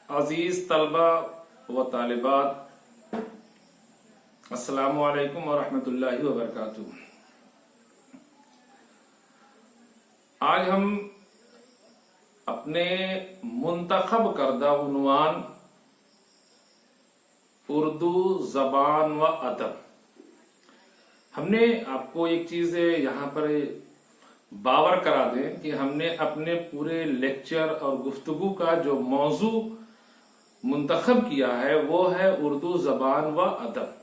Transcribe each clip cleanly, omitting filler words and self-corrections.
अजीज तलबा व तालिबात, अस्सलामु अलैकुम व रहमतुल्लाहि व बरकातुहू। आज हम अपने मुंतखब करदा उन्वान उर्दू जबान व अदब, हमने आपको एक चीज यहाँ पर बावर करा दें कि हमने अपने पूरे लेक्चर और गुफ्तगू का जो मौजू मुंतखब किया है वो है उर्दू जबान व अदब।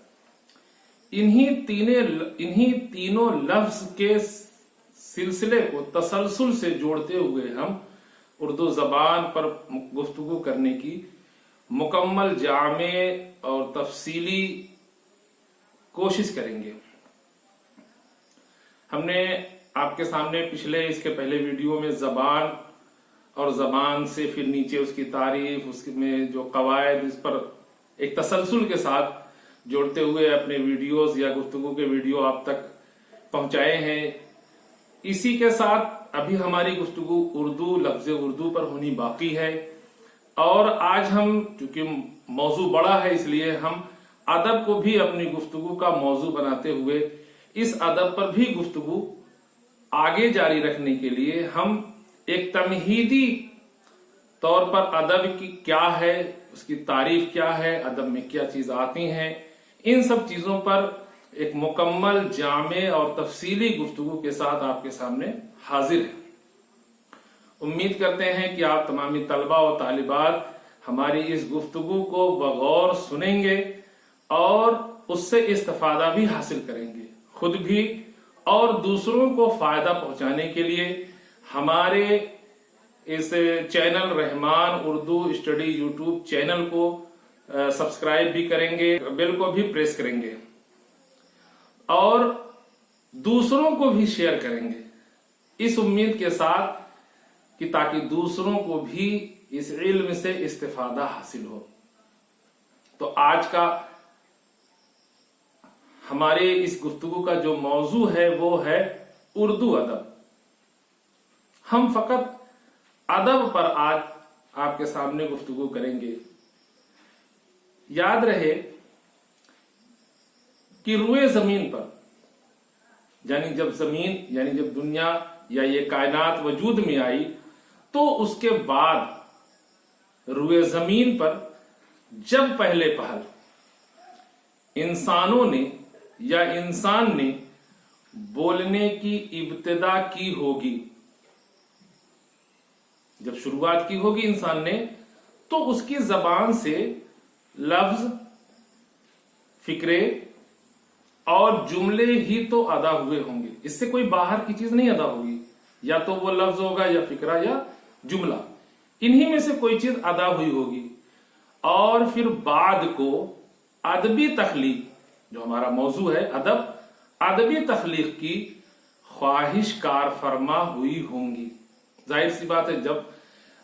इन्हीं तीनों लफ्ज के सिलसिले को तसलसल से जोड़ते हुए हम उर्दू जबान पर गुफ्तगू करने की मुकम्मल जामे और तफसीली कोशिश करेंगे। हमने आपके सामने इसके पहले वीडियो में जबान और जबान से फिर नीचे उसकी तारीफ, उसमें जो कवायद, इस पर एक तसलसल के साथ जोड़ते हुए अपने वीडियोस या गुफ्तगू के वीडियो आप तक पहुंचाए हैं। इसी के साथ अभी हमारी गुफ्तगू उर्दू, लफ्ज उर्दू पर होनी बाकी है। और आज हम, चूंकि मौजू बड़ा है, इसलिए हम अदब को भी अपनी गुफ्तगू का मौजू बनाते हुए इस अदब पर भी गुफ्तगू आगे जारी रखने के लिए हम एक तमहीदी तौर पर अदब की क्या है, उसकी तारीफ क्या है, अदब में क्या चीज आती हैं, इन सब चीजों पर एक मुकम्मल जामे और तफसीली गुफ्तगू के साथ आपके सामने हाजिर है। उम्मीद करते हैं कि आप तमामी तलबा और तालिबात हमारी इस गुफ्तगू को बगौर सुनेंगे और उससे इस्तिफादा भी हासिल करेंगे। खुद भी और दूसरों को फायदा पहुंचाने के लिए हमारे इस channel Rahman Urdu study YouTube channel को सब्सक्राइब भी करेंगे, बेल को भी प्रेस करेंगे और दूसरों को भी शेयर करेंगे, इस उम्मीद के साथ कि ताकि दूसरों को भी इस इल्म से इस्तिफादा हासिल हो। तो आज का हमारे इस गुफ्तगू का जो मौजू है वो है उर्दू अदब। हम फकत अदब पर आज आपके सामने गुफ्तगू करेंगे। याद रहे कि रुए जमीन पर, यानी जब दुनिया या ये कायनात वजूद में आई, तो उसके बाद रुए जमीन पर जब पहले पहल इंसानों ने या इंसान ने बोलने की इब्तिदा की होगी, जब शुरुआत की होगी इंसान ने, तो उसकी जबान से लफ्ज, फिक्रे और जुमले ही तो अदा हुए होंगे। इससे कोई बाहर की चीज नहीं अदा होगी, या तो वो लफ्ज होगा या फिक्रा या जुमला, इन्हीं में से कोई चीज अदा हुई होगी। और फिर बाद को अदबी तख्लीक, जो हमारा मौजू है अदब, अदबी तख्लीक की ख्वाहिश कार फरमा हुई होंगी। जाहिर सी बात है, जब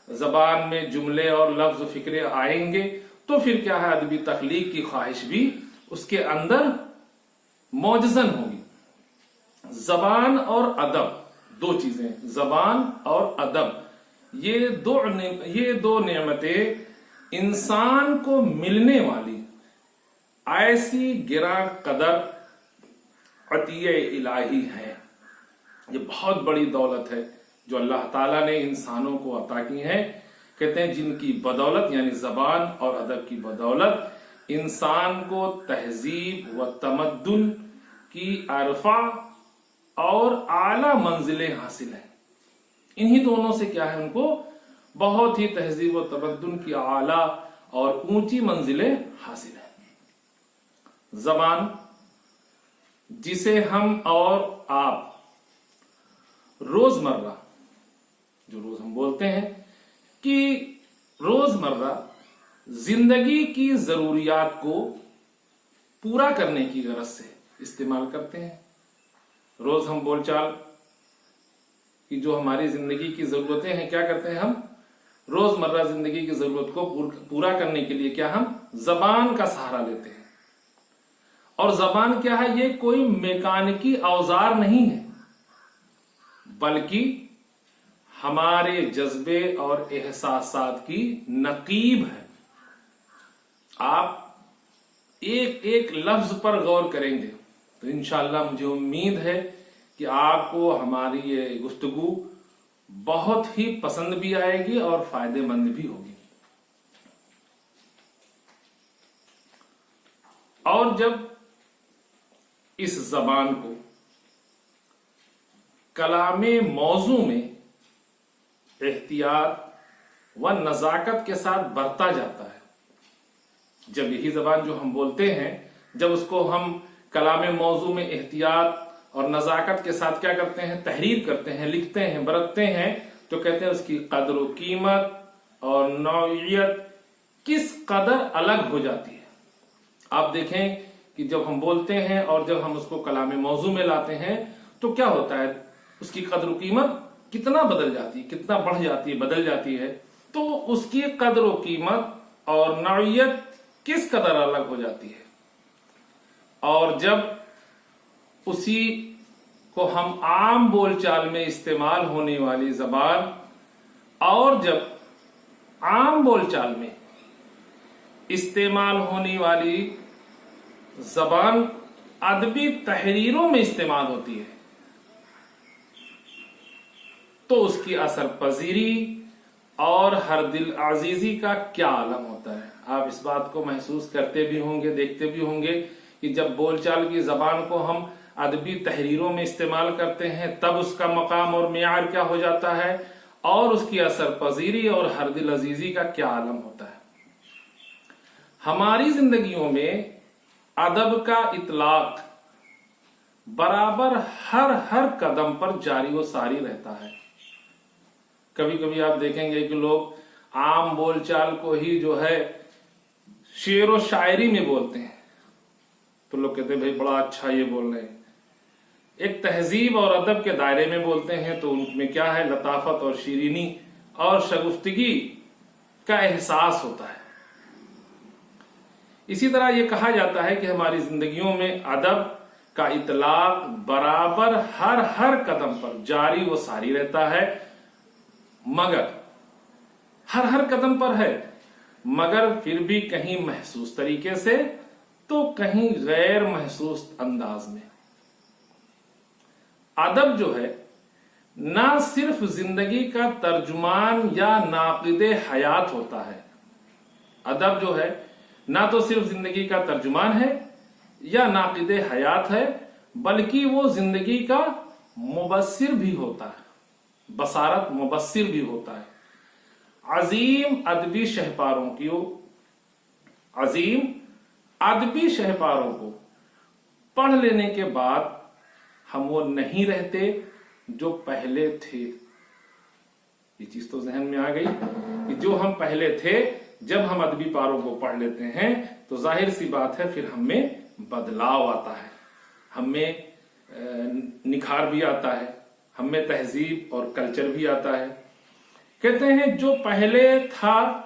जबान में जुमले और लफ्ज फिक्रे आएंगे तो फिर क्या है, अदबी तख्लीक की ख्वाहिश भी उसके अंदर मौजजन होगी। जबान और अदब दो चीजें, जबान और अदब, ये दो नेमतें इंसान को मिलने वाली ऐसी गिरा कदर अतिये इलाही है। ये बहुत बड़ी दौलत है जो अल्लाह ताला ने इंसानों को अता की है। कहते हैं जिनकी बदौलत, यानी जबान और अदब की बदौलत, इंसान को तहजीब व तमद्दुन की अरफा और आला मंजिलें हासिल हैं। इन्हीं दोनों से क्या है, उनको बहुत ही तहजीब व तमद्दुन की आला और ऊंची मंजिलें हासिल है। जबान, जिसे हम और आप रोजमर्रा, जो रोज हम बोलते हैं, कि रोजमर्रा जिंदगी की जरूरियात को पूरा करने की गरज से इस्तेमाल करते हैं। रोज हम बोलचाल की जो हमारी जिंदगी की जरूरतें हैं, क्या करते हैं, हम रोजमर्रा जिंदगी की जरूरत को पूरा करने के लिए क्या, हम जबान का सहारा लेते हैं। और जबान क्या है, ये कोई मैकेनिकी औजार नहीं है, बल्कि हमारे जज्बे और एहसासात की नकीब है। आप एक एक लफ्ज पर गौर करेंगे तो इंशाअल्लाह मुझे उम्मीद है कि आपको हमारी ये गुफ्तगू बहुत ही पसंद भी आएगी और फायदेमंद भी होगी। और जब इस जबान को कलामे मौजू में एहतियात व नजाकत के साथ बरता जाता है, जब यही जबान जो हम बोलते हैं जब उसको हम कलामे मौजू में एहतियात और नजाकत के साथ क्या करते हैं, तहरीर करते हैं, लिखते हैं, बरतते हैं, तो कहते हैं उसकी कदर व कीमत और नौइयत किस कदर अलग हो जाती है। आप देखें कि जब हम बोलते हैं और जब हम उसको कलामे मौजू में लाते हैं तो क्या होता है, उसकी कदर व कीमत कितना बदल जाती है, कितना बढ़ जाती है, बदल जाती है। तो उसकी कदर व कीमत और नौइयत किस कदर अलग हो जाती है। और जब उसी को हम आम बोलचाल में इस्तेमाल होने वाली जबान और जब आम बोलचाल में इस्तेमाल होने वाली जबान अदबी तहरीरों में इस्तेमाल होती है तो उसकी असर पजीरी और हर दिल आजीजी का क्या आलम होता है। आप इस बात को महसूस करते भी होंगे, देखते भी होंगे कि जब बोलचाल की जबान को हम अदबी तहरीरों में इस्तेमाल करते हैं तब उसका मकाम और मियार क्या हो जाता है और उसकी असर पजीरी और हर दिल अजीजी का क्या आलम होता है। हमारी जिंदगियों में अदब का इतलाक बराबर हर कदम पर जारी व सारी रहता है। कभी कभी आप देखेंगे कि लोग आम बोलचाल को ही जो है शेर व शायरी में बोलते हैं तो लोग कहते हैं भाई बड़ा अच्छा ये बोल रहे हैं। एक तहजीब और अदब के दायरे में बोलते हैं तो उनमें क्या है, लताफत और शीरीनी और शगुफ्तगी का एहसास होता है। इसी तरह ये कहा जाता है कि हमारी जिंदगियों में अदब का इतलाक बराबर हर कदम पर जारी व सारी रहता है, मगर हर कदम पर है, मगर फिर भी कहीं महसूस तरीके से तो कहीं गैर महसूस अंदाज में। अदब जो है ना सिर्फ जिंदगी का तर्जुमान या नाक़िदे हयात होता है, अदब जो है ना तो सिर्फ जिंदगी का तर्जुमान है या नाक़िदे हयात है, बल्कि वो जिंदगी का मुबस्सिर भी होता है, बसारत मुबस्सिर भी होता है। अजीम अदबी शहपारों को पढ़ लेने के बाद हम वो नहीं रहते जो पहले थे। ये चीज तो जहन में आ गई कि जो हम पहले थे, जब हम अदबी पारों को पढ़ लेते हैं तो जाहिर सी बात है फिर हमें बदलाव आता है, हमें निखार भी आता है, हमें तहजीब और कल्चर भी आता है। कहते हैं जो पहले था,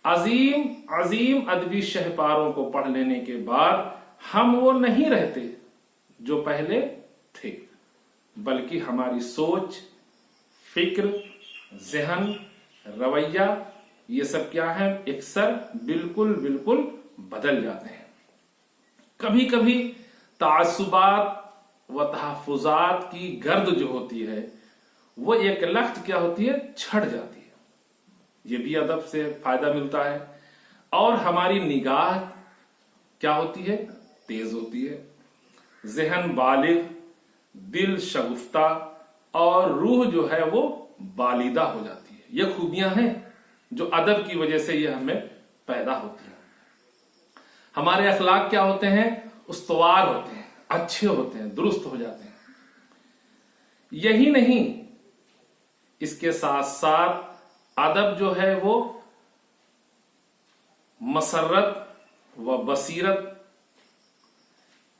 अजीम अदबी शहपारों को पढ़ लेने के बाद हम वो नहीं रहते जो पहले थे, बल्कि हमारी सोच, फिक्र, जहन, रवैया ये सब क्या है, अक्सर बिल्कुल बदल जाते हैं। कभी कभी तासुबात व तहफुजात की गर्द जो होती है वो एक लख्त क्या होती है, छट जाती है। ये भी अदब से फायदा मिलता है। और हमारी निगाह क्या होती है, तेज होती है, जहन बालिग, दिल शगुफ्ता और रूह जो है वो बालिदा हो जाती है। ये खूबियां हैं जो अदब की वजह से ये हमें पैदा होती है। हमारे अखलाक क्या होते हैं, उस्तवार होते हैं, अच्छे होते हैं, दुरुस्त हो जाते हैं। यही नहीं, इसके साथ साथ अदब जो है वो मसरत व बसीरत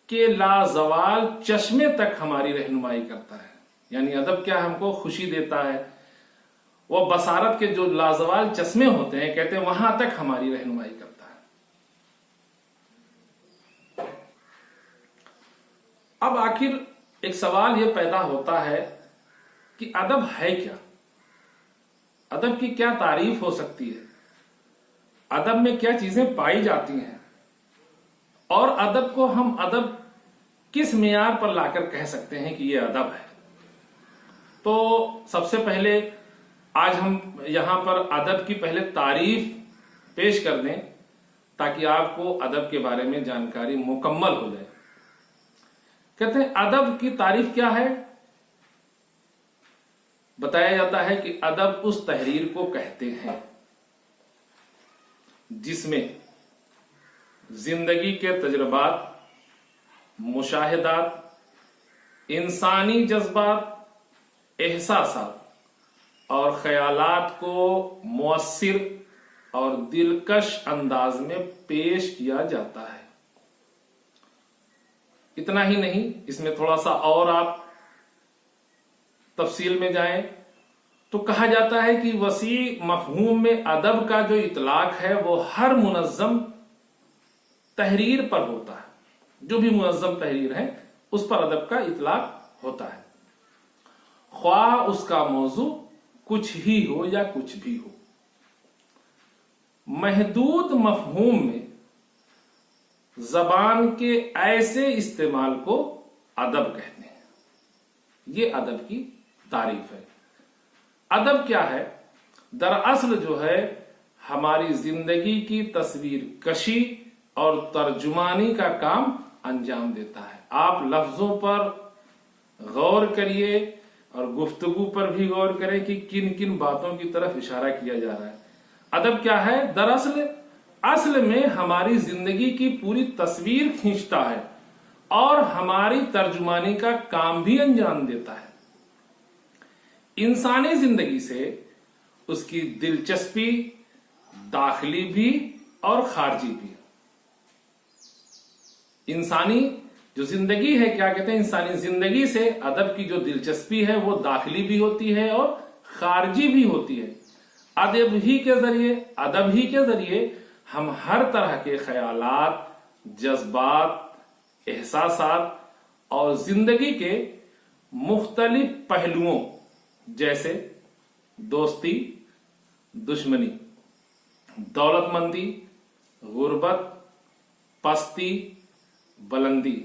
के लाजवाल चश्मे तक हमारी रहनुमाई करता है। यानी अदब क्या हमको खुशी देता है, वो बसारत के जो लाजवाल चश्मे होते हैं, कहते हैं वहां तक हमारी रहनुमाई करता है। अब आखिर एक सवाल यह पैदा होता है कि अदब है क्या, अदब की क्या तारीफ हो सकती है। अदब में क्या चीजें पाई जाती हैं और अदब को हम अदब किस मेयार पर लाकर कह सकते हैं कि ये अदब है। तो सबसे पहले आज हम यहां पर अदब की पहले तारीफ पेश कर दें ताकि आपको अदब के बारे में जानकारी मुकम्मल हो जाए। कहते हैं अदब की तारीफ क्या है? बताया जाता है कि अदब उस तहरीर को कहते हैं जिसमें जिंदगी के तजुर्बात, मुशाहिदात, इंसानी जज्बात, एहसासात और ख्यालात को मुअस्सिर और दिलकश अंदाज में पेश किया जाता है। इतना ही नहीं, इसमें थोड़ा सा और आप तफसील में जाएं तो कहा जाता है कि वसी मफहूम में अदब का जो इतलाक है वो हर मुनज़्ज़म तहरीर पर होता है। जो भी मुनज़्ज़म तहरीर है उस पर अदब का इतलाक होता है, ख्वाह उसका मौजू कुछ ही हो या कुछ भी हो। महदूद मफहूम में जबान के ऐसे इस्तेमाल को अदब कहते हैं। ये अदब की तारीफ है। अदब क्या है? दरअसल जो है हमारी जिंदगी की तस्वीर कशी और तर्जुमानी का काम अंजाम देता है। आप लफ्जों पर गौर करिए और गुफ्तगू पर भी गौर करें कि किन किन बातों की तरफ इशारा किया जा रहा है। अदब क्या है? दरअसल असल में हमारी जिंदगी की पूरी तस्वीर खींचता है और हमारी तर्जुमानी का काम भी अंजाम देता है। इंसानी जिंदगी से उसकी दिलचस्पी दाखिली भी और खारजी भी। इंसानी जो जिंदगी है, क्या कहते हैं, इंसानी जिंदगी से अदब की जो दिलचस्पी है वो दाखिली भी होती है और खारजी भी होती है। अदब ही के जरिए हम हर तरह के ख्यालात, जज्बात, एहसासात और जिंदगी के मुख्तलिफ पहलुओं जैसे दोस्ती, दुश्मनी, दौलतमंदी, गुर्बत, पस्ती, बुलंदी,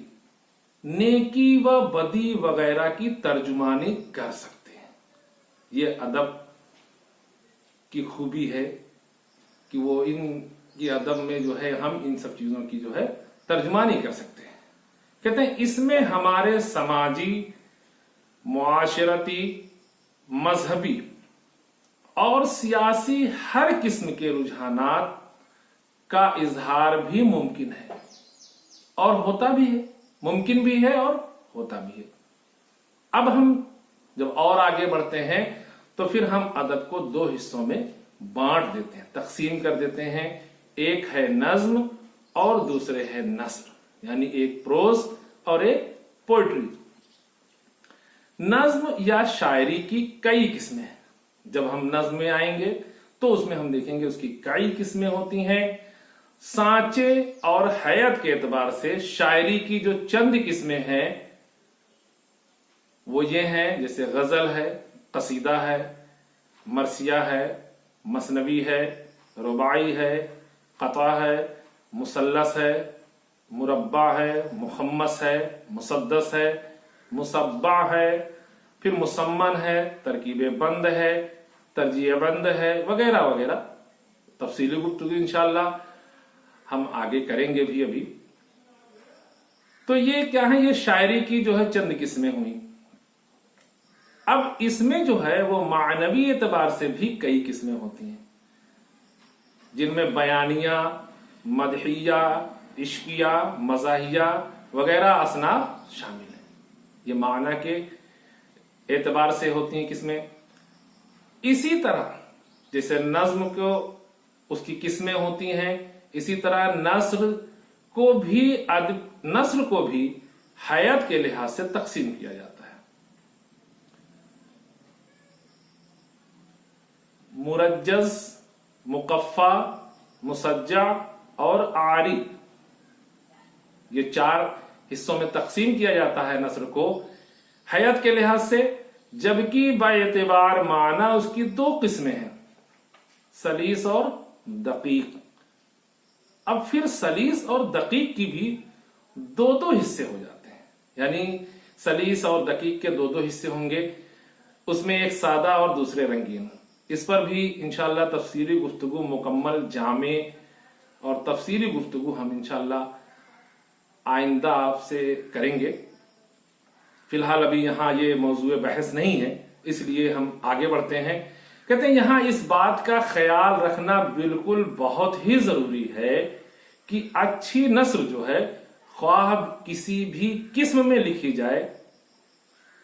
नेकी व बदी वगैरह की तर्जुमानी कर सकते हैं। ये अदब की खूबी है कि वो ये अदब में जो है हम इन सब चीजों की जो है तर्जुमानी कर सकते हैं। कहते हैं इसमें हमारे समाजी, मुआशरती, मजहबी और सियासी हर किस्म के रुझानात का इजहार भी मुमकिन है और होता भी है। मुमकिन भी है और होता भी है। अब हम जब और आगे बढ़ते हैं तो फिर हम अदब को दो हिस्सों में बांट देते हैं, तकसीम कर देते हैं। एक है नज्म और दूसरे है नस्र, यानी एक प्रोज और एक पोएट्री। नज्म या शायरी की कई किस्में हैं। जब हम नज्म में आएंगे तो उसमें हम देखेंगे उसकी कई किस्में होती हैं। सांचे और हैयत के एतबार से शायरी की जो चंद किस्में हैं वो ये हैं, जैसे गजल है, कसीदा है, मरसिया है, मसनवी है, रुबाई है, कता है, मुसल्लस है, मुरब्बा है, मुखम्मस है, मुसद्दस है, मुसब्बा है, फिर मुसम्मन है, तरकीब बंद है, तरजीह बंद है, वगैरह वगैरह। तफसीली गुफ्तगू इंशाअल्लाह हम आगे करेंगे भी अभी। तो ये क्या है? ये शायरी की जो है चंद किस्में हुई। अब इसमें जो है वो मानवी एतबार से भी कई किस्में होती हैं, जिनमें बयानिया, मदहिया, इश्किया, मजाहिया वगैरह असनाफ शामिल हैं। ये माना के एतबार से होती हैं किस्में। इसी तरह जैसे नज्म को उसकी किस्में होती हैं, इसी तरह नस्र को भी हयात के लिहाज से तकसीम किया जाता है। मुरज्जज, मुकफ़ा, मुसज्जा और आरी, ये चार हिस्सों में तकसीम किया जाता है नस्र को हयात के लिहाज से। जबकि बाएतबार माना उसकी दो किस्में हैं, सलीस और दकीक। अब फिर सलीस और दकीक की भी दो दो हिस्से हो जाते हैं, यानी सलीस और दकीक के दो दो हिस्से होंगे, उसमें एक सादा और दूसरे रंगीन। इस पर भी इंशाअल्लाह तफसीली गुफ्तगू, मुकम्मल जामे और तफसीली गुफ्तगू हम इंशाअल्लाह आइंदा आपसे करेंगे। फिलहाल अभी यहाँ ये मौजूद बहस नहीं है, इसलिए हम आगे बढ़ते हैं। कहते हैं यहाँ इस बात का ख्याल रखना बिल्कुल बहुत ही जरूरी है कि अच्छी नस्ल जो है ख्वाह किसी भी किस्म में लिखी जाए,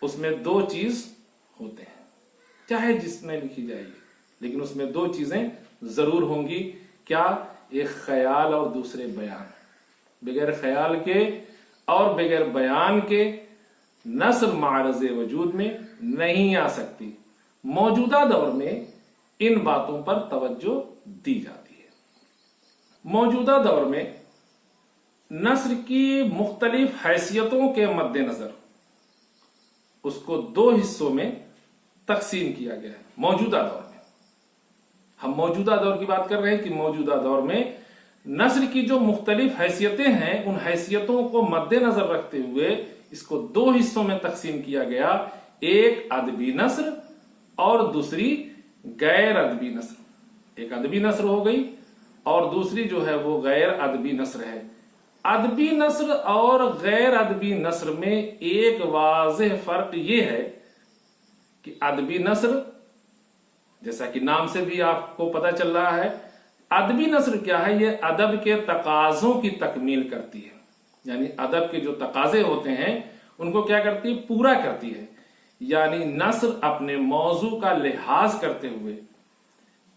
उसमें दो चीज होते हैं, चाहे जिसमें लिखी जाएगी, लेकिन उसमें दो चीजें जरूर होंगी। क्या? एक ख्याल और दूसरे बयान। बगैर ख्याल के और बगैर बयान के नस्ल मारज़े वजूद में नहीं आ सकती। मौजूदा दौर में इन बातों पर तवज्जो दी जाती है। मौजूदा दौर में नस्ल की मुख्तलिफ हैसियतों के मद्देनजर उसको दो हिस्सों में तकसीम किया गया है। मौजूदा दौर में हम मौजूदा दौर की बात कर रहे हैं कि मौजूदा दौर में नस्ल की जो मुख्तलिफ हैसियतें हैं, उन हैसियतों को मद्देनजर रखते हुए इसको दो हिस्सों में तकसीम किया गया। एक अदबी नस्ल और दूसरी गैर अदबी नस्ल। एक अदबी नस्ल हो गई और दूसरी जो है वो गैर अदबी नस्ल है। अदबी नस्ल और गैर अदबी नस्ल में एक वाज़ेह फर्क ये है कि अदबी नस्ल, जैसा कि नाम से भी आपको पता चल रहा है, अदबी नस्ल क्या है? ये अदब के तकाजों की तकमील करती है, यानी अदब के जो तकाजे होते हैं उनको क्या करती है? पूरा करती है। यानी नस्ल अपने मौजू का लिहाज करते हुए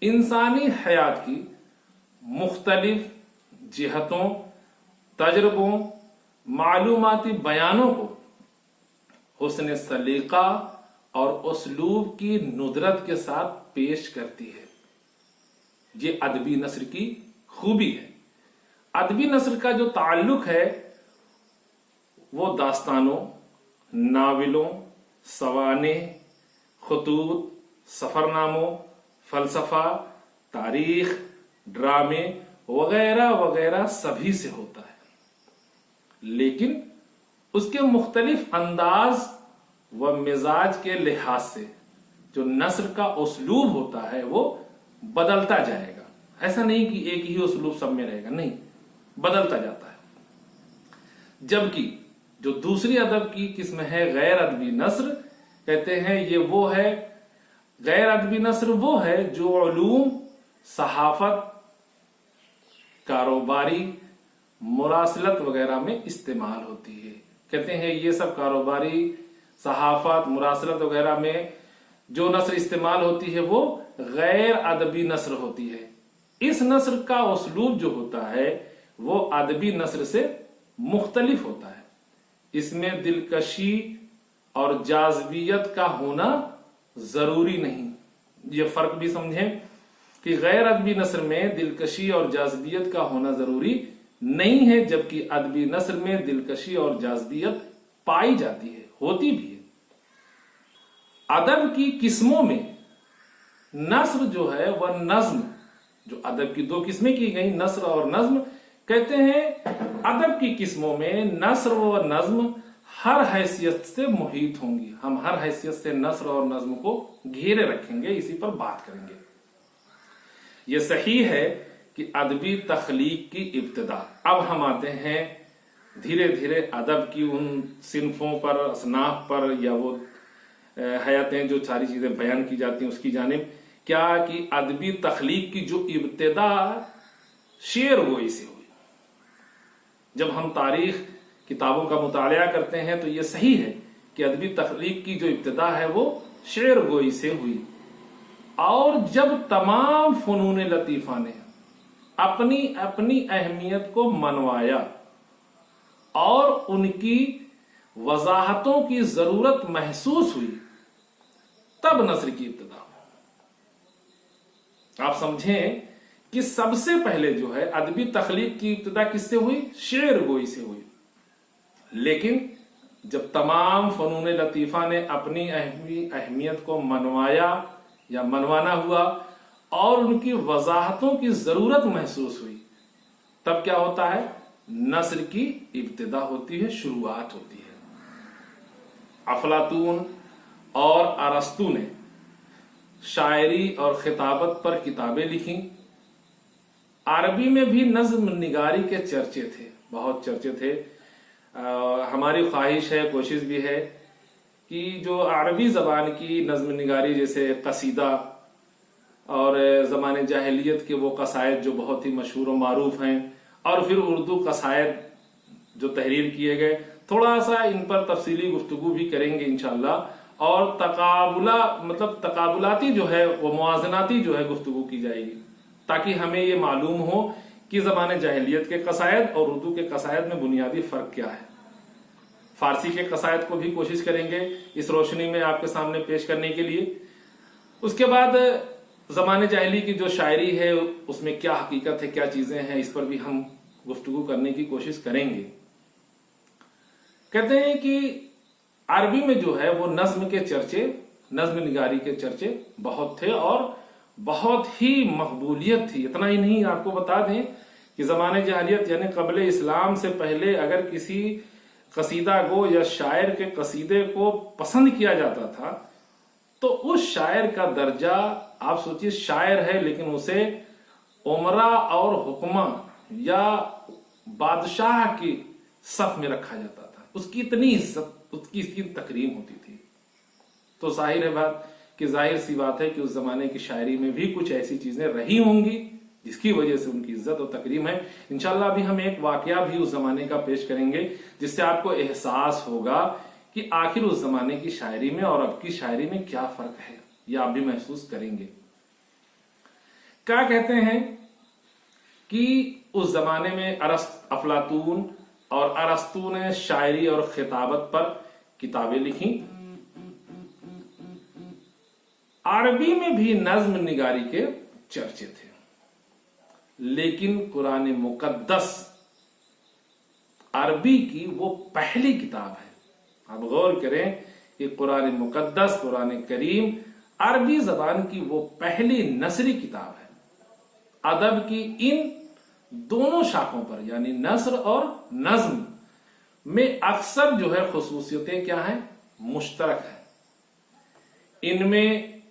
इंसानी हयात की मुख्तलिफ जिहतों, तजर्बों, मालूमाती बयानों को हुस्न सलीका और उसलूब की नुदरत के साथ पेश करती है। ये अदबी नस्ल की खूबी है। अदबी नस्ल का जो ताल्लुक है वो दास्तानों, नावलों, सवाने, खुतूत, सफरनामों, फलसफा, तारीख, ड्रामे वगैरह वगैरह सभी से होता है, लेकिन उसके मुख्तलिफ अंदाज व मिजाज के लिहाज से जो नस्र का उसलूब होता है वो बदलता जाएगा। ऐसा नहीं कि एक ही उसलूब सब में रहेगा, नहीं, बदलता जाता है। जबकि जो दूसरी अदब की किस्म है गैर अदबी नस्र, कहते हैं ये वो है, गैर अदबी नस्र वो है जो उलूम, सहाफत, कारोबारी, मुरासलत वगैरह में इस्तेमाल होती है। कहते हैं ये सब कारोबारी, सहाफत, मुरासलत वगैरह में जो नस्र इस्तेमाल होती है वो गैर अदबी नस्र होती है। इस नस्र का उसलूब जो होता है वो अदबी नस्र से मुख्तलिफ होता है। इसमें दिलकशी और जाज़बियत का होना जरूरी नहीं। ये फर्क भी समझें कि गैर अदबी नस्र में दिलकशी और जाज़बियत का होना जरूरी नहीं है, जबकि अदबी नस्र में दिलकशी और जाज़बियत पाई जाती है, होती भी है। अदब की किस्मों में नस्र जो है वह नज्म, जो अदब की दो किस्में की गई, नस्र और नज्म, कहते हैं अदब की किस्मों में नस्र व नज्म हर हैसियत से मुहीत होंगी। हम हर हैसियत से नस्र और नज्म को घेरे रखेंगे, इसी पर बात करेंगे। यह सही है कि अदबी तख्लीक की इब्तिदा। अब हम आते हैं धीरे धीरे अदब की उन सिनफों पर, असनाफ पर, या वो हयातें जो सारी चीजें बयान की जाती हैं उसकी जानिब। क्या कि अदबी तख्लीक की जो इब्तिदा शेर गोई से हुई। जब हम तारीख किताबों का मुतालिया करते हैं तो यह सही है कि अदबी तख्लीक की जो इब्तिदा है वो शेर गोई से हुई। और जब तमाम फनून लतीफा ने अपनी अपनी अहमियत को मनवाया और उनकी वजाहतों की जरूरत महसूस हुई, तब नस्र की इब्तिदा। आप समझें कि सबसे पहले जो है अदबी तख्लीक की इब्तिदा किससे हुई? शेर गोई से हुई। लेकिन जब तमाम फनून लतीफा ने अपनी अहमियत को मनवाया या मनवाना हुआ और उनकी वजाहतों की जरूरत महसूस हुई, तब क्या होता है, नस्र की इब्तिदा होती है, शुरुआत होती है। अफलातून और अरस्तु ने शायरी और खिताबत पर किताबें लिखी। अरबी में भी नज्म निगारी के चर्चे थे, बहुत चर्चे थे। हमारी ख्वाहिश है, कोशिश भी है कि जो अरबी जबान की नज्म निगारी, जैसे कसीदा और ज़माने जाहिलियत के वो कसायद जो बहुत ही मशहूर और मारूफ हैं, और फिर उर्दू कसायद जो तहरीर किए गए, थोड़ा सा इन पर तफसीली गुफ्तगू भी करेंगे इंशाअल्लाह। और तकाबुलाती जो है, वो मुआज़नाती जो है गुफ्तगू की जाएगी, ताकि हमें ये मालूम हो कि ज़माने जाहिलियत के कसायद और उर्दू के कसायद में बुनियादी फ़र्क क्या है। फारसी के कसायद को भी कोशिश करेंगे इस रोशनी में आपके सामने पेश करने के लिए। उसके बाद ज़माने जाहिली की जो शायरी है उसमें क्या हकीकत है, क्या चीज़ें हैं, इस पर भी हम गुफ्तगू करने की कोशिश करेंगे। कहते हैं कि अरबी में जो है वो नज्म के चर्चे, नज्म निगारी के चर्चे बहुत थे और बहुत ही मकबूलियत थी। इतना ही नहीं, आपको बता दें कि ज़माने जाहिलियत यानी क़ब्ल इस्लाम से पहले अगर किसी कसीदा गो या शायर के कसीदे को पसंद किया जाता था तो उस शायर का दर्जा, आप सोचिए शायर है लेकिन उसे उमरा और हुक्मा या बादशाह की सफ में रखा जाता था। उसकी इतनी इज्जत, उसकी इतनी तकरीम होती थी। तो जाहिर है बात कि जाहिर सी बात है कि उस जमाने की शायरी में भी कुछ ऐसी चीजें रही होंगी जिसकी वजह से उनकी इज्जत और तकरीम है। इंशाल्लाह अभी हम एक वाकया भी उस जमाने का पेश करेंगे जिससे आपको एहसास होगा कि आखिर उस जमाने की शायरी में और अब की शायरी में क्या फर्क है, यह आप भी महसूस करेंगे। क्या कहते हैं कि उस जमाने में अफलातून और अरस्तु ने शायरी और खिताबत पर किताबें लिखी। अरबी में भी नज्म निगारी के चर्चे थे, लेकिन कुरान मुकद्दस अरबी की वो पहली किताब है। आप गौर करें कि कुरान मुकद्दस, कुरान करीम अरबी जबान की वो पहली नसरी किताब है। अदब की इन दोनों शाखों पर यानी नस्र और नज्म में अक्सर जो है खुसूसियतें क्या हैं, मुश्तरक है। इनमें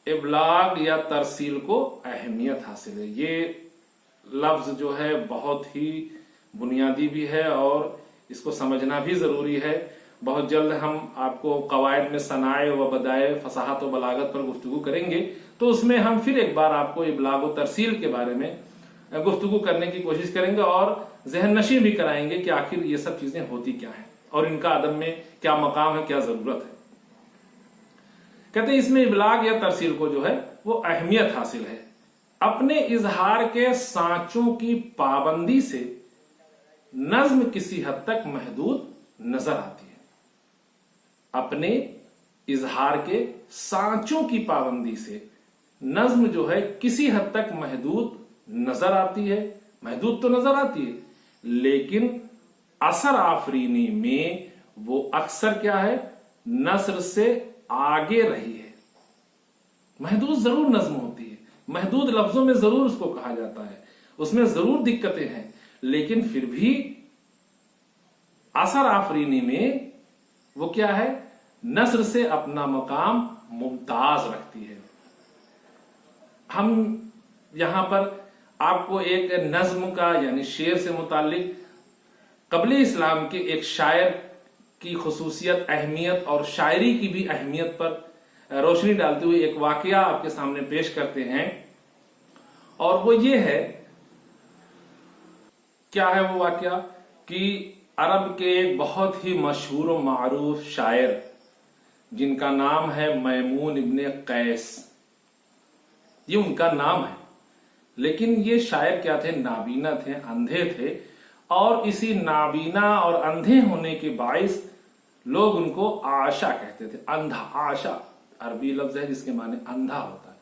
इबलाग या तरसील को अहमियत हासिल है। ये लफ्ज जो है बहुत ही बुनियादी भी है और इसको समझना भी जरूरी है। बहुत जल्द हम आपको कवायद में सनाए व बदाए, फसाहत व बलागत पर गुफ्तगू करेंगे, तो उसमें हम फिर एक बार आपको इबलाग व तरसील के बारे में गुफ्तगू करने की कोशिश करेंगे और जहन नशी भी कराएंगे कि आखिर ये सब चीजें होती क्या हैं और इनका अदब में क्या मकाम है, क्या जरूरत है। कहते हैं इसमें इबलाग या तरसील को जो है वो अहमियत हासिल है। अपने इजहार के सांचों की पाबंदी से नज्म किसी हद तक महदूद नजर आती है। अपने इजहार के सांचों की पाबंदी से नज्म जो है किसी हद तक महदूद नजर आती है। महदूद तो नजर आती है, लेकिन असर आफरीनी में वो अक्सर क्या है, नस्र से आगे रही है। महदूद जरूर नज्म होती है, महदूद लफ्जों में जरूर उसको कहा जाता है, उसमें जरूर दिक्कतें हैं, लेकिन फिर भी असर आफरीनी में वो क्या है, नस्र से अपना मकाम मुमताज रखती है। हम यहां पर आपको एक नज्म का यानी शेर से मुताल्लिक क़ब्ल इस्लाम के एक शायर की खुसूसियत, अहमियत और शायरी की भी अहमियत पर रोशनी डालते हुए एक वाकया आपके सामने पेश करते हैं। और वो ये है, क्या है वो वाकया कि अरब के एक बहुत ही मशहूर और मारूफ शायर जिनका नाम है मैमून इब्ने कैस, ये उनका नाम है। लेकिन ये शायर क्या थे, नाबीना थे, अंधे थे, और इसी नाबीना और अंधे होने के बाइस लोग उनको आशा कहते थे। अंधा, आशा अरबी लफ्ज है जिसके माने अंधा होता है।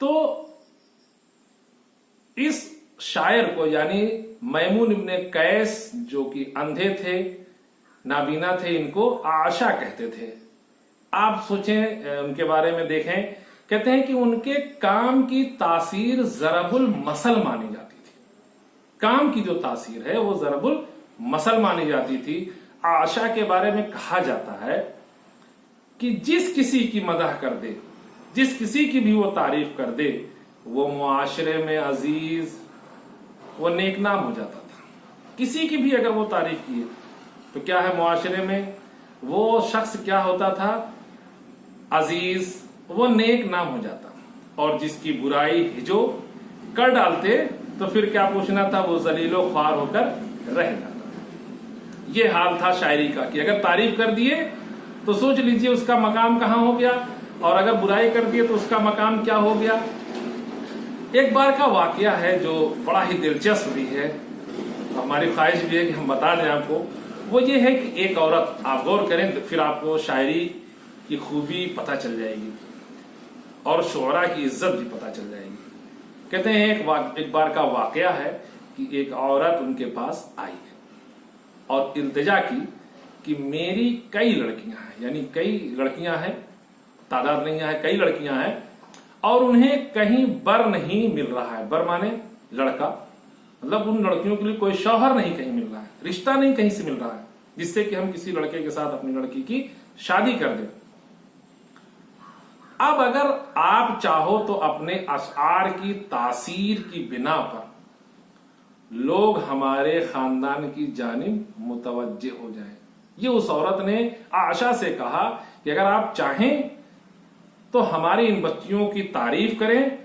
तो इस शायर को यानी मैमून इब्ने कैस जो कि अंधे थे, नाबीना थे, इनको आशा कहते थे। आप सोचें, उनके बारे में देखें, कहते हैं कि उनके काम की तासीर जरबुल मसल मानी जाती थी। काम की जो तासीर है वो ज़रबुल मसल मानी जाती थी। आशा के बारे में कहा जाता है कि जिस किसी की मदह कर दे, जिस किसी की भी वो तारीफ कर दे, वो मुआशरे में अजीज, वो नेकनाम हो जाता था। किसी की भी अगर वो तारीफ की तो क्या है, मुआशरे में वो शख्स क्या होता था, अजीज, वो नेक नाम हो जाता। और जिसकी बुराई हिजो कर डालते तो फिर क्या पूछना था, वो जलीलो ख्वार होकर रह जाता। ये हाल था शायरी का कि अगर तारीफ कर दिए तो सोच लीजिए उसका मकाम कहां हो गया, और अगर बुराई कर दिए तो उसका मकाम क्या हो गया। एक बार का वाकया है जो बड़ा ही दिलचस्प भी है, हमारी ख्वाहिश भी है कि हम बता दें आपको। वो ये है कि एक औरत, आप गौर करें तो फिर आपको शायरी की खूबी पता चल जाएगी और शुअरा की इज्जत भी पता चल जाएगी। कहते हैं एक बार का वाकया है कि एक औरत उनके पास आई और इल्तिजा की कि मेरी कई लड़कियां हैं, यानी कई लड़कियां हैं, तादाद नहीं है, कई लड़कियां हैं और उन्हें कहीं बर नहीं मिल रहा है। बर माने लड़का, मतलब उन लड़कियों के लिए कोई शौहर नहीं कहीं मिल रहा है, रिश्ता नहीं कहीं से मिल रहा है जिससे कि हम किसी लड़के के साथ अपनी लड़की की शादी कर दें। अब अगर आप चाहो तो अपने अशआर की तासीर की बिना पर लोग हमारे खानदान की जानिब मुतवज्जे हो जाएं। ये उस औरत ने आशा से कहा कि अगर आप चाहें तो हमारी इन बच्चियों की तारीफ करें,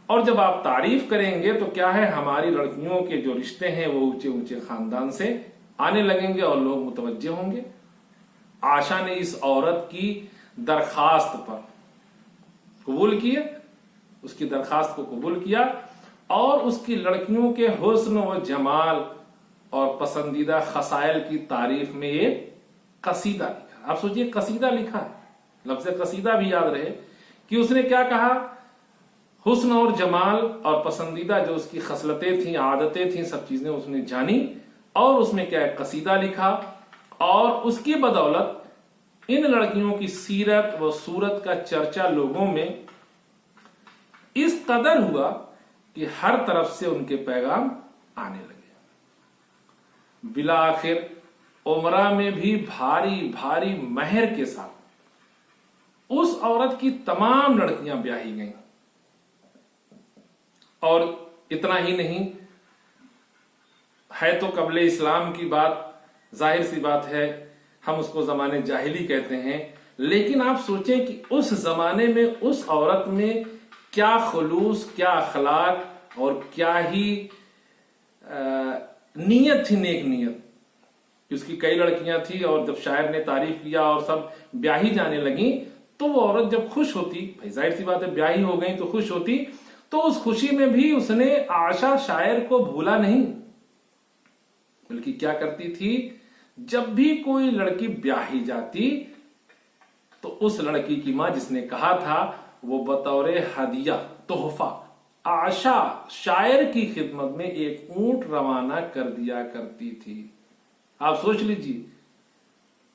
और जब आप तारीफ करेंगे तो क्या है, हमारी लड़कियों के जो रिश्ते हैं वो ऊंचे ऊंचे खानदान से आने लगेंगे और लोग मुतवज्जे होंगे। आशा ने इस औरत की दरखास्त पर कबूल किया, उसकी दरखास्त को कबूल किया और उसकी लड़कियों के हुस्न व जमाल और पसंदीदा खसाइल की तारीफ में एक कसीदा लिखा। आप सोचिए, कसीदा लिखा है, लफ्ज़ कसीदा भी याद रहे कि उसने क्या कहा, हुस्न और जमाल और पसंदीदा जो उसकी खसलतें थी, आदतें थी, सब चीजें उसने जानी और उसमें क्या है, कसीदा लिखा। और उसकी बदौलत इन लड़कियों की सीरत व सूरत का चर्चा लोगों में इस कदर हुआ कि हर तरफ से उनके पैगाम आने लगे। बिला आखिर उमरा में भी भारी भारी महर के साथ उस औरत की तमाम लड़कियां ब्याही गईं। और इतना ही नहीं है तो कबले इस्लाम की बात, जाहिर सी बात है हम उसको जमाने जाहिली कहते हैं, लेकिन आप सोचें कि उस जमाने में उस औरत में क्या खुलूस, क्या अखलाक और क्या ही नीयत थी, नेक नीयत। उसकी कई लड़कियां थी और जब शायर ने तारीफ किया और सब ब्याही जाने लगी तो वो औरत जब खुश होती, भाई जाहिर सी बात है ब्याही हो गई तो खुश होती, तो उस खुशी में भी उसने आशा शायर को भूला नहीं, बल्कि क्या करती थी, जब भी कोई लड़की ब्याही जाती तो उस लड़की की मां जिसने कहा था वो बतौरे हदिया, तोहफा, आशा शायर की खिदमत में एक ऊंट रवाना कर दिया करती थी। आप सोच लीजिए,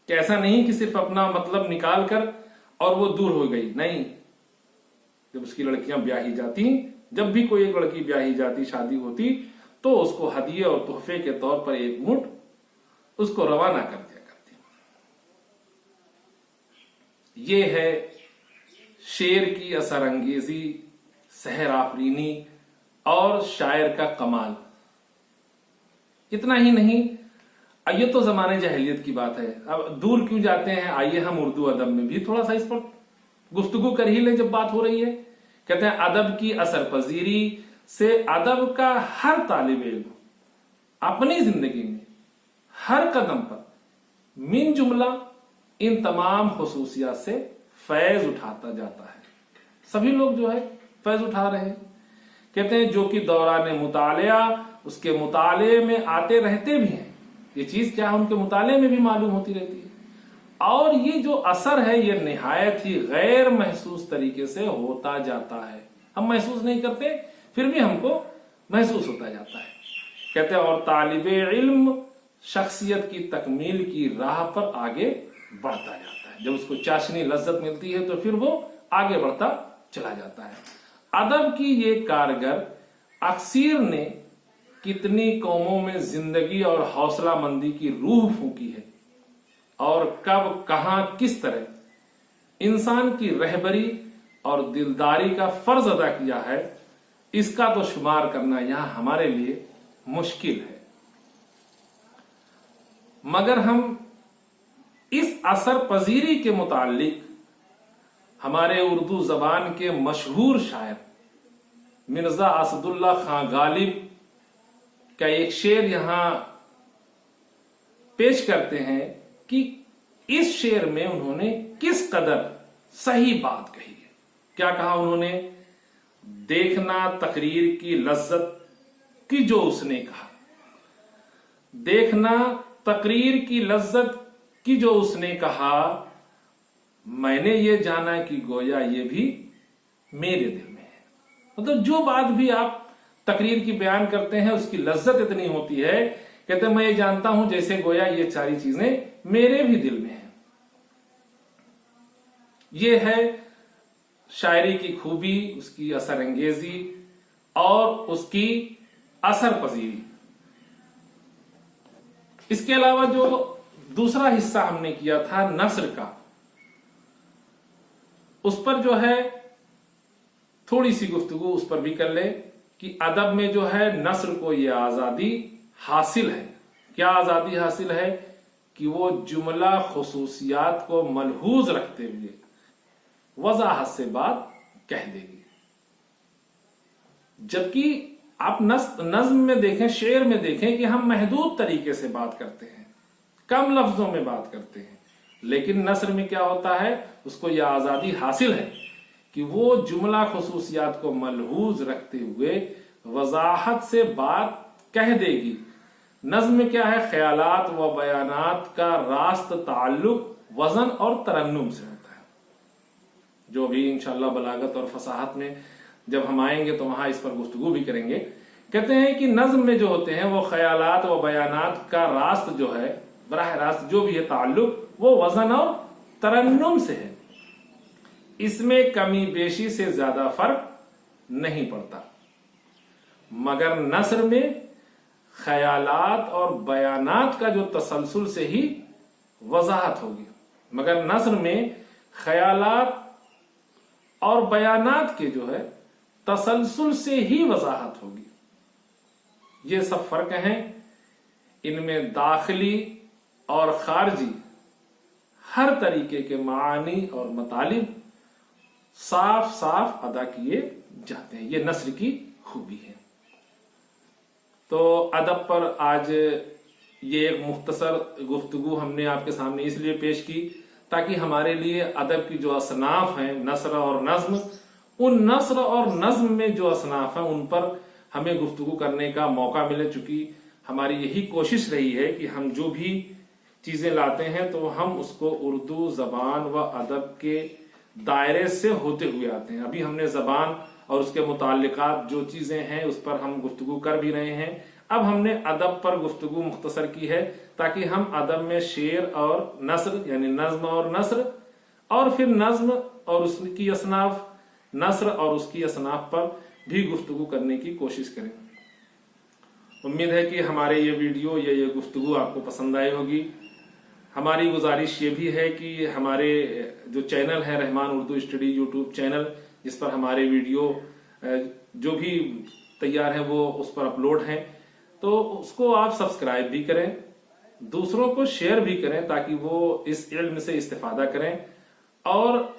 कैसा नहीं कि सिर्फ अपना मतलब निकाल कर और वो दूर हो गई, नहीं, जब उसकी लड़कियां ब्याही जाती, जब भी कोई एक लड़की ब्याही जाती, शादी होती, तो उसको हदिये और तोहफे के तौर पर एक ऊंट उसको रवाना कर दिया करती। ये है शेर की असरअंगेजी, सहर आफरीनी और शायर का कमाल। इतना ही नहीं, ये तो जमाने जहलियत की बात है, अब दूर क्यों जाते हैं, आइए हम उर्दू अदब में भी थोड़ा सा इस पर गुफ्तगू कर ही ले जब बात हो रही है। कहते हैं अदब की असर पजीरी से अदब का हर तालिब इल्म अपनी जिंदगी में हर कदम पर मिन जुमला इन तमाम खुसूसियात से फैज उठाता जाता है। सभी लोग जो है फैज उठा रहे हैं। कहते हैं जो कि दौरान मुतालिया उसके मुताले में आते रहते भी हैं, ये चीज क्या है उनके मुताले में भी मालूम होती रहती है, और ये जो असर है ये निहायत ही गैर महसूस तरीके से होता जाता है। हम महसूस नहीं करते, फिर भी हमको महसूस होता जाता है। कहते हैं और तालिबे इल्म शख्सियत की तकमील की राह पर आगे बढ़ता जाता है। जब उसको चाशनी लज्जत मिलती है तो फिर वो आगे बढ़ता चला जाता है। अदब की ये कारगर अक्सीर ने कितनी कौमों में जिंदगी और हौसला मंदी की रूह फूंकी है और कब कहां किस तरह इंसान की रहबरी और दिलदारी का फर्ज अदा किया है, इसका तो शुमार करना यहां हमारे लिए मुश्किल है। मगर हम इस असर पजीरी के मुतालिक हमारे उर्दू जबान के मशहूर शायर मिर्जा असदुल्ला खां गालिब का एक शेर यहां पेश करते हैं कि इस शेर में उन्होंने किस कदर सही बात कही है। क्या कहा उन्होंने? देखना तकरीर की लज्जत की जो उसने कहा, देखना तकरीर की लज्जत की जो उसने कहा, मैंने ये जाना कि गोया ये भी मेरे दिल में है। मतलब जो बात भी आप तकरीर की बयान करते हैं उसकी लज्जत इतनी होती है, कहते मैं ये जानता हूं जैसे गोया ये सारी चीजें मेरे भी दिल में है। ये है शायरी की खूबी, उसकी असर अंगेजी और उसकी असर पजीरी। इसके अलावा जो दूसरा हिस्सा हमने किया था नस्र का, उस पर जो है थोड़ी सी गुफ्तगू उस पर भी कर ले कि अदब में जो है नस्र को ये आजादी हासिल है। क्या आजादी हासिल है? कि वो जुमला खुसूसियात को मलहूज रखते हुए वजाहत से बात कह देगी। जबकि आप नज्म में देखें, शेर में देखें कि हम महदूद तरीके से बात करते हैं, कम लफ्जों में बात करते हैं, लेकिन नस्र में क्या होता है, उसको यह आजादी हासिल है कि वो जुमला खुसूसियात को मलहूज रखते हुए वजाहत से बात कह देगी। नज्म में क्या है, ख्यालात व बयानात का रास्त ताल्लुक वजन और तरन्नुम से होता है। जो भी इंशाअल्लाह बलागत और फसाहत में जब हम आएंगे तो वहां इस पर गुफ्तगू भी करेंगे। कहते हैं कि नज्म में जो होते हैं वो ख्यालात व बयानात का रास्त जो है, बराह रास्त जो भी है ताल्लुक, वो वजन और तरन्नुम से है। इसमें कमी बेशी से ज्यादा फर्क नहीं पड़ता। मगर नस्र में ख्यालात और बयानात का जो तसलसल से ही वजाहत होगी, मगर नस्र में ख्यालात और बयानात के जो है तसलसल से ही वजाहत होगी। ये सब फर्क हैं। इनमें दाखिली और खारजी हर तरीके के मानी और मतालिब साफ साफ अदा किए जाते हैं। ये नस्र की खूबी है। तो अदब पर आज ये एक मुख्तसर गुफ्तगू हमने आपके सामने इसलिए पेश की ताकि हमारे लिए अदब की जो असनाफ हैं, नस्र और नज्म, उन नस्र और नज्म में जो असनाफ हैं उन पर हमें गुफ्तगू करने का मौका मिले। चूंकि हमारी यही कोशिश रही है कि हम जो भी चीजें लाते हैं तो हम उसको उर्दू जबान व अदब के दायरे से होते हुए आते हैं। अभी हमने जबान और उसके मुताल्लिकात जो चीजें हैं उस पर हम गुफ्तगू कर भी रहे हैं। अब हमने अदब पर गुफ्तगू मुख्तसर की है ताकि हम अदब में शेर और नस्र यानी नज्म और नस्र और फिर नज्म और उसकी असनाफ, नस्र और उसकी असनाफ पर भी गुफ्तगू करने की कोशिश करें। उम्मीद है कि हमारे ये वीडियो या ये गुफ्तगू आपको पसंद आई होगी। हमारी गुजारिश ये भी है कि हमारे जो चैनल है Rahman Urdu study YouTube channel, जिस पर हमारे वीडियो जो भी तैयार है वो उस पर अपलोड है, तो उसको आप सब्सक्राइब भी करें, दूसरों को शेयर भी करें ताकि वो इस इल्म से इस्तेफादा करें, और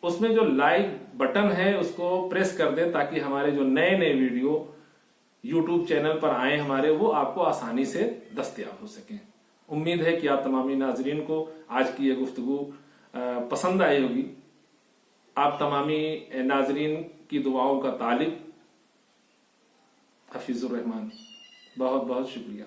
उसमें जो लाइक बटन है उसको प्रेस कर दें ताकि हमारे जो नए नए वीडियो यूट्यूब चैनल पर आए हमारे, वो आपको आसानी से दस्तयाब हो सकें। उम्मीद है कि आप तमामी नाजरीन को आज की ये गुफ्तगू पसंद आई होगी। आप तमामी नाजरीन की दुआओं का तालिब हफीजुर रहमान। बहुत बहुत शुक्रिया।